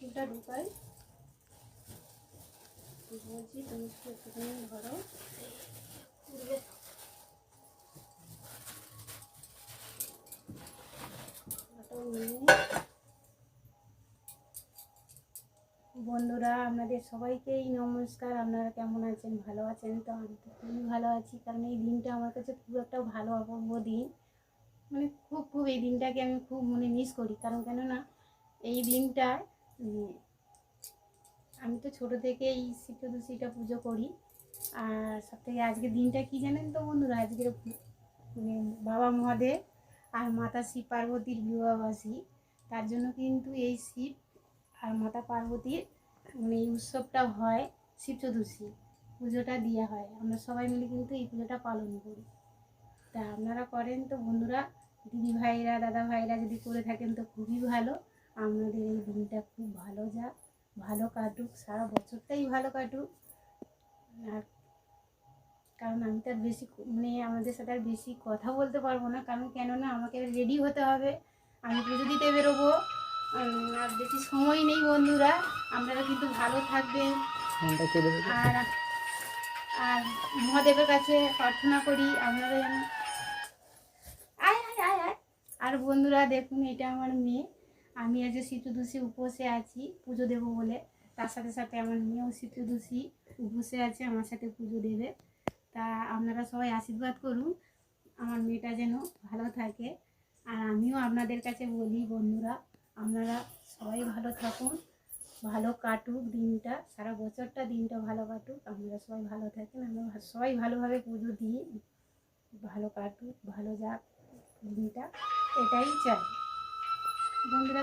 ফুলটা ঢুকাই বলছি, তুমি একটুখানি ধরো। বন্ধুরা, আপনাদের সবাইকেই নমস্কার। আপনারা কেমন আছেন? ভালো আছেন তো? আমি তো খুবই ভালো আছি, কারণ এই দিনটা আমার কাছে খুব একটা ভালো অপূর্ব দিন। মানে খুব এই দিনটাকে আমি খুব মিস করি। কারণ কেননা এই দিনটা আমি তো ছোটো থেকে এই শিবচতুর্থীটা পুজো করি। আর সবথেকে আজকের দিনটা কি জানেন তো বন্ধুরা? আজকের বাবা মহাদেব আর মাতা শিব পার্বতীর বিবাহবার্ষিকী। তার জন্য কিন্তু এই শিব আর মাতা পার্বতীর এই উৎসবটা হয়, শিব চতুর্থী পুজোটা দেওয়া হয়। আমরা সবাই মিলে কিন্তু এই পুজোটা পালন করি। তা আপনারা করেন তো বন্ধুরা? দিদি ভাইরা, দাদা ভাইরা যদি করে থাকেন তো খুবই ভালো। আপনাদের এই দিনটা খুব ভালো যাক, ভালো কাটুক, সারা বছরটাই ভালো কাটুক। আর কারণ আমি তো আর বেশি আমাদের সাথে আর বেশি কথা বলতে পারবো না, কারণ কেননা আমাকে রেডি হতে হবে, আমি পুজো দিতে বেরোবো। আর বেশি সময় নেই বন্ধুরা। আপনারা কিন্তু ভালো থাকবেন। আর আর মহাদেবের কাছে প্রার্থনা করি আপনারা যেন আয় আয় আয় আয়। আর বন্ধুরা দেখুন, এটা আমার মেয়ে। আমি আজ শিব চতুর্দশী উপসে আছি পুজো দেবো বলে। তার সাথে সাথে আমার মেয়েও শিব চতুর্দশী উপসে আছে, আমার সাথে পুজো দেবে। তা আপনারা সবাই আশীর্বাদ করুন আমার মেয়েটা যেন ভালো থাকে। আর আমিও আপনাদের কাছে বলি বন্ধুরা, আপনারা সবাই ভালো থাকুন, ভালো কাটুক দিনটা, সারা বছরটা দিনটা ভালো কাটুক। আপনারা সবাই ভালো থাকেন, আমরা সবাই ভালোভাবে পুজো দিই, ভালো কাটুক, ভালো যাক দিনটা, এটাই চাই বন্ধুরা।